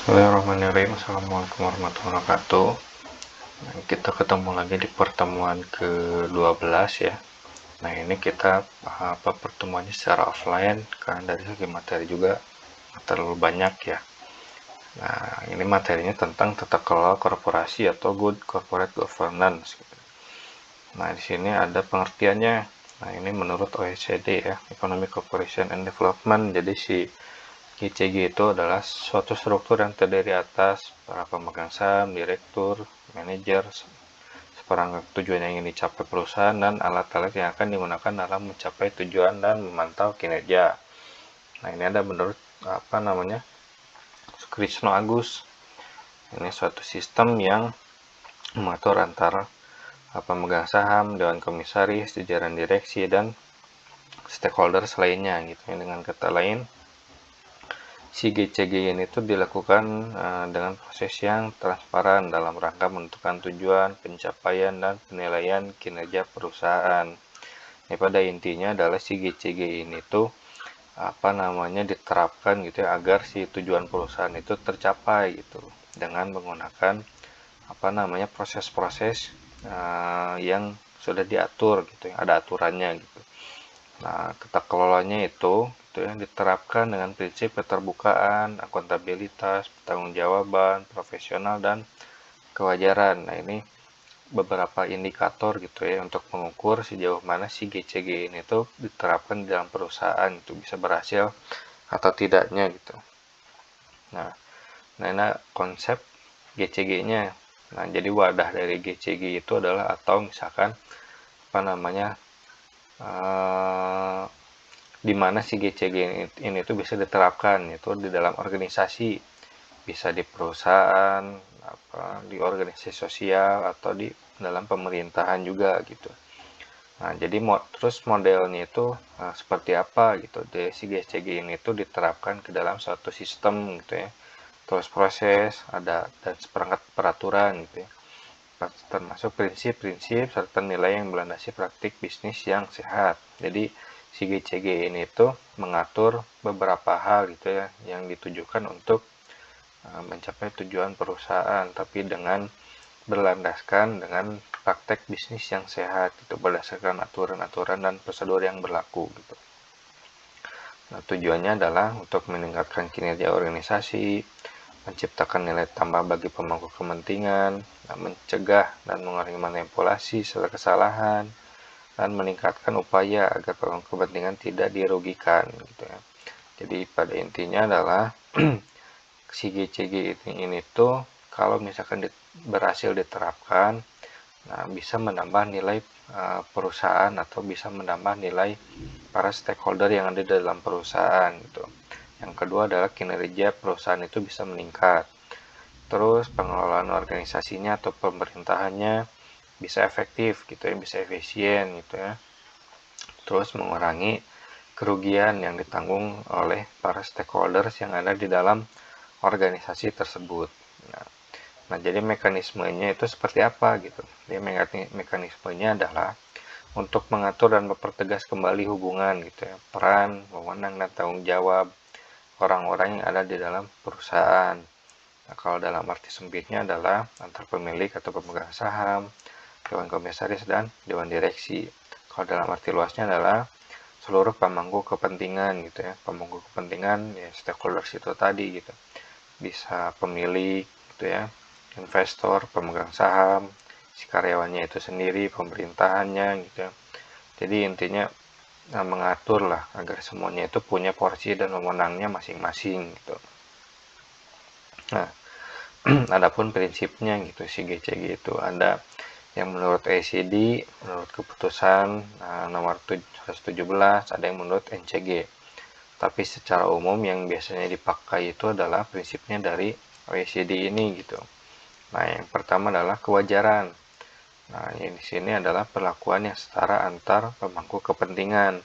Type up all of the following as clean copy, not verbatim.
Bismillahirrahmanirrahim. Assalamualaikum warahmatullahi wabarakatuh. Nah, kita ketemu lagi di pertemuan ke-12 ya. Nah, ini kita pertemuannya secara offline karena dari segi materi juga terlalu banyak ya. Nah, ini materinya tentang tata kelola korporasi atau good corporate governance. Nah, di sini ada pengertiannya. Nah, ini menurut OECD ya, Economic Cooperation and Development. Jadi si GCG itu adalah suatu struktur yang terdiri atas para pemegang saham, direktur, manajer, seperangkat tujuan yang ingin dicapai perusahaan, dan alat-alat yang akan digunakan dalam mencapai tujuan dan memantau kinerja. Nah, ini ada menurut Krishna Agus. Ini suatu sistem yang mengatur antara pemegang saham, dewan komisaris, jajaran direksi, dan stakeholders lainnya gitu. Dengan kata lain, si GCG ini tuh dilakukan dengan proses yang transparan dalam rangka menentukan tujuan, pencapaian, dan penilaian kinerja perusahaan. Ini pada intinya adalah si GCG ini tuh diterapkan gitu ya, agar si tujuan perusahaan itu tercapai gitu dengan menggunakan proses-proses yang sudah diatur gitu ya, ada aturannya gitu. Nah, tata kelolanya itu yang diterapkan dengan prinsip keterbukaan, akuntabilitas, pertanggungjawaban, profesional, dan kewajaran. Nah, ini beberapa indikator gitu ya untuk mengukur sejauh mana si GCG ini tuh diterapkan di dalam perusahaan itu bisa berhasil atau tidaknya gitu. Nah, ini konsep GCG-nya. Nah, jadi wadah dari GCG itu adalah atau misalkan di mana si GCG ini tuh bisa diterapkan itu di dalam organisasi, bisa di perusahaan, di organisasi sosial, atau di dalam pemerintahan juga gitu. Nah, jadi terus modelnya itu seperti apa gitu. Jadi si GCG ini tuh diterapkan ke dalam suatu sistem gitu ya. Terus proses ada dan seperangkat peraturan gitu ya. Termasuk prinsip-prinsip serta nilai yang melandasi praktik bisnis yang sehat. Jadi si GCG ini tuh mengatur beberapa hal gitu ya yang ditujukan untuk mencapai tujuan perusahaan, tapi dengan berlandaskan dengan praktek bisnis yang sehat itu berdasarkan aturan-aturan dan prosedur yang berlaku gitu. Nah, tujuannya adalah untuk meningkatkan kinerja organisasi, menciptakan nilai tambah bagi pemangku kepentingan, mencegah dan mengurangi manipulasi serta kesalahan, dan meningkatkan upaya agar pemangku kepentingan tidak dirugikan gitu ya. Jadi pada intinya adalah si GCG ini tuh kalau misalkan berhasil diterapkan, nah bisa menambah nilai perusahaan atau bisa menambah nilai para stakeholder yang ada di dalam perusahaan gitu. Yang kedua adalah kinerja perusahaan itu bisa meningkat. Terus pengelolaan organisasinya atau pemerintahannya bisa efektif gitu ya, bisa efisien gitu ya. Terus mengurangi kerugian yang ditanggung oleh para stakeholders yang ada di dalam organisasi tersebut. Nah, jadi mekanismenya itu seperti apa gitu. Jadi mekanismenya adalah untuk mengatur dan mempertegas kembali hubungan gitu ya, peran, wewenang, dan tanggung jawab orang-orang yang ada di dalam perusahaan. Nah, kalau dalam arti sempitnya adalah antar pemilik atau pemegang saham, dewan komisaris, dan dewan direksi. Kalau dalam arti luasnya adalah seluruh pemangku kepentingan gitu ya, pemangku kepentingan ya stakeholders itu tadi gitu, bisa pemilik gitu ya, investor, pemegang saham, si karyawannya itu sendiri, pemerintahannya gitu ya. Jadi intinya mengatur lah agar semuanya itu punya porsi dan wewenangnya masing-masing gitu. Nah, adapun prinsipnya gitu si GCG itu ada yang menurut OECD, menurut keputusan nomor 117, ada yang menurut NCG. Tapi secara umum yang biasanya dipakai itu adalah prinsipnya dari OECD ini gitu. Nah, yang pertama adalah kewajaran. Nah, yang di sini adalah perlakuan yang setara antar pemangku kepentingan.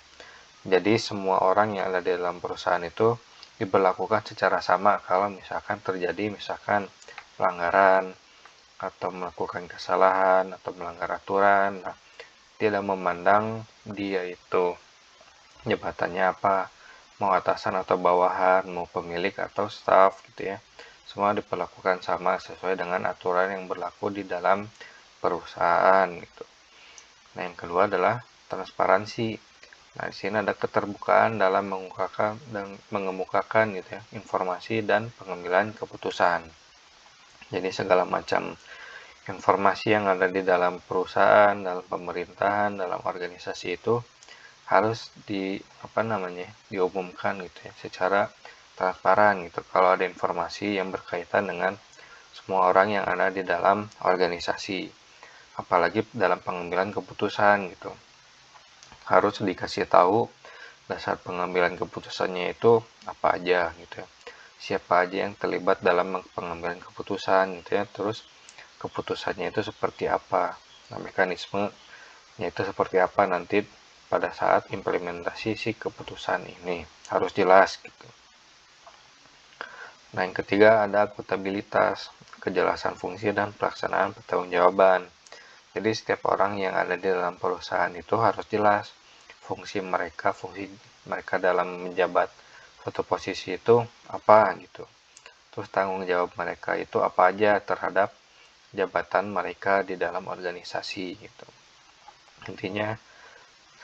Jadi semua orang yang ada di dalam perusahaan itu diberlakukan secara sama kalau misalkan terjadi pelanggaran atau melakukan kesalahan atau melanggar aturan. Nah, tidak memandang dia itu jabatannya apa, mau atasan atau bawahan, mau pemilik atau staff gitu ya. semua diperlakukan sama sesuai dengan aturan yang berlaku di dalam perusahaan gitu. Nah, yang kedua adalah transparansi. Nah, di sini ada keterbukaan dalam mengemukakan gitu ya, informasi dan pengambilan keputusan. Jadi segala macam informasi yang ada di dalam perusahaan, dalam pemerintahan, dalam organisasi itu harus diumumkan gitu ya, secara transparan gitu. Kalau ada informasi yang berkaitan dengan semua orang yang ada di dalam organisasi, apalagi dalam pengambilan keputusan gitu, harus dikasih tahu dasar pengambilan keputusannya itu apa aja gitu ya, siapa aja yang terlibat dalam pengambilan keputusan gitu ya, terus keputusannya itu seperti apa, nah mekanismenya itu seperti apa nanti pada saat implementasi si keputusan ini harus jelas gitu. Nah, yang ketiga ada akuntabilitas, kejelasan fungsi dan pelaksanaan pertanggungjawaban. Jadi setiap orang yang ada di dalam perusahaan itu harus jelas fungsi mereka dalam menjabat suatu posisi itu apa gitu. Terus tanggung jawab mereka itu apa aja terhadap jabatan mereka di dalam organisasi gitu. Intinya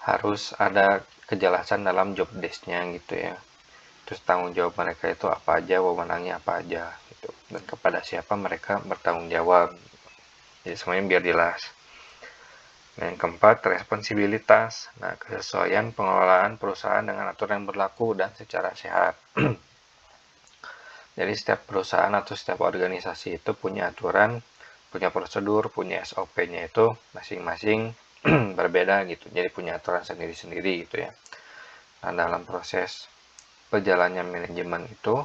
harus ada kejelasan dalam job desk-nya gitu ya. Terus tanggung jawab mereka itu apa aja, wewenangnya apa aja gitu. Dan kepada siapa mereka bertanggung jawab. Jadi semuanya biar jelas. Nah, yang keempat, responsibilitas. Nah, kesesuaian pengelolaan perusahaan dengan aturan yang berlaku dan secara sehat. Jadi setiap perusahaan atau setiap organisasi itu punya aturan, punya prosedur, punya SOP-nya itu masing-masing berbeda gitu. Jadi punya aturan sendiri-sendiri gitu ya. Nah, dalam proses perjalannya manajemen itu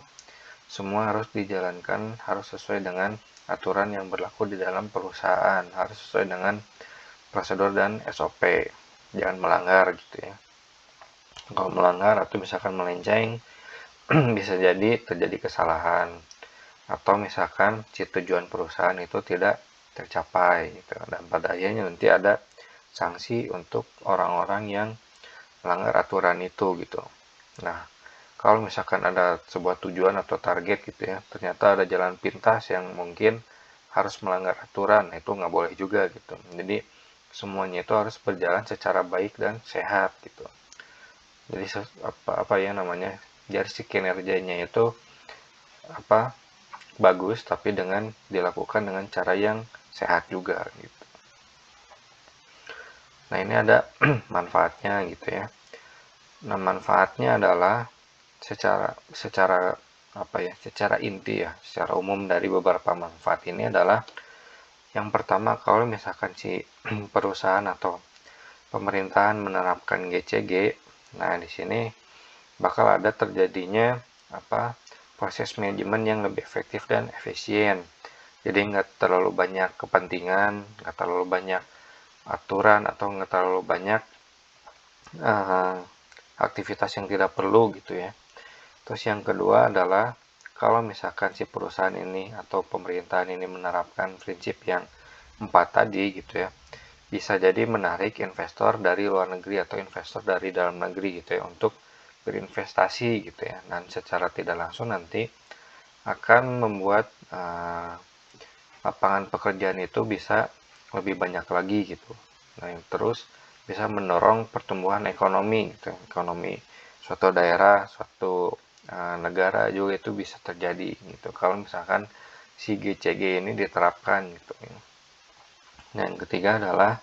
semua harus dijalankan, harus sesuai dengan aturan yang berlaku di dalam perusahaan, harus sesuai dengan prosedur dan SOP, jangan melanggar gitu ya. Kalau melanggar atau misalkan melenceng bisa jadi terjadi kesalahan, atau misalkan si tujuan perusahaan itu tidak tercapai gitu, dan pada akhirnya nanti ada sanksi untuk orang-orang yang melanggar aturan itu gitu. Nah, kalau misalkan ada sebuah tujuan atau target gitu ya, ternyata ada jalan pintas yang mungkin harus melanggar aturan, nah itu nggak boleh juga gitu. Jadi semuanya itu harus berjalan secara baik dan sehat gitu. Jadi apa ya namanya, jadi si kinerjanya itu bagus, tapi dengan dilakukan dengan cara yang sehat juga gitu. Nah, ini ada manfaatnya gitu ya. Nah, manfaatnya adalah secara inti ya, secara umum dari beberapa manfaat ini adalah yang pertama, kalau misalkan si perusahaan atau pemerintahan menerapkan GCG, nah di sini bakal ada terjadinya proses manajemen yang lebih efektif dan efisien. Jadi nggak terlalu banyak kepentingan, nggak terlalu banyak aturan, atau nggak terlalu banyak uh, aktivitas yang tidak perlu gitu ya. Terus yang kedua adalah kalau misalkan si perusahaan ini atau pemerintahan ini menerapkan prinsip yang 4 tadi gitu ya, bisa jadi menarik investor dari luar negeri atau investor dari dalam negeri gitu ya untuk berinvestasi gitu ya. Dan secara tidak langsung nanti akan membuat lapangan pekerjaan itu bisa lebih banyak lagi gitu. Nah, terus bisa mendorong pertumbuhan ekonomi gitu. Ekonomi suatu daerah, suatu negara juga itu bisa terjadi gitu kalau misalkan si GCG ini diterapkan gitu. Nah, yang ketiga adalah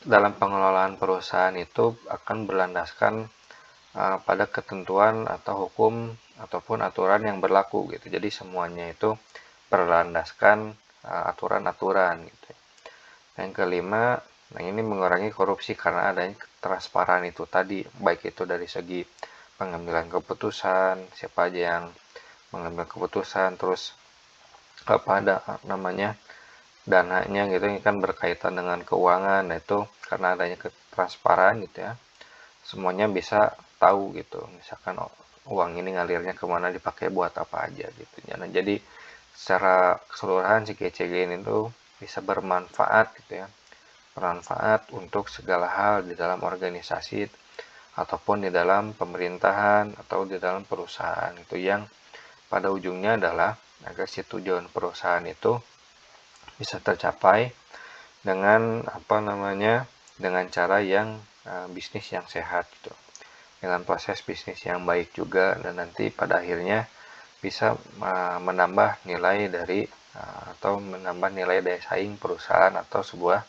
dalam pengelolaan perusahaan itu akan berlandaskan pada ketentuan atau hukum ataupun aturan yang berlaku gitu. Jadi semuanya itu berlandaskan aturan-aturan gitu. Yang kelima, nah ini mengurangi korupsi karena adanya transparan itu tadi, baik itu dari segi pengambilan keputusan, siapa aja yang mengambil keputusan, terus apa ada namanya dananya gitu, ini kan berkaitan dengan keuangan, nah itu karena adanya transparan gitu ya, semuanya bisa tahu gitu, misalkan uang ini ngalirnya kemana, dipakai buat apa aja gitu. Nah, jadi secara keseluruhan si GCG ini tuh bisa bermanfaat gitu ya, bermanfaat untuk segala hal di dalam organisasi ataupun di dalam pemerintahan atau di dalam perusahaan itu, yang pada ujungnya adalah agar si tujuan perusahaan itu bisa tercapai dengan dengan cara yang bisnis yang sehat gitu, dengan proses bisnis yang baik juga, dan nanti pada akhirnya bisa menambah nilai dari atau menambah nilai daya saing perusahaan atau sebuah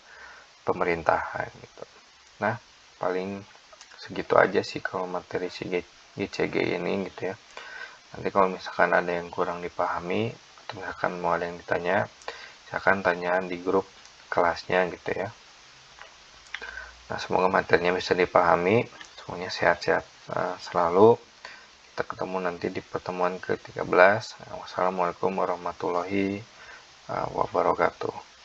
pemerintahan gitu. Nah, paling segitu aja sih kalau materi si GCG ini gitu ya. Nanti kalau misalkan ada yang kurang dipahami atau misalkan mau ada yang ditanya, silakan tanya di grup kelasnya gitu ya. Nah, semoga materinya bisa dipahami, semuanya sehat-sehat selalu. Kita ketemu nanti di pertemuan ke-13. Wassalamualaikum warahmatullahi wabarakatuh.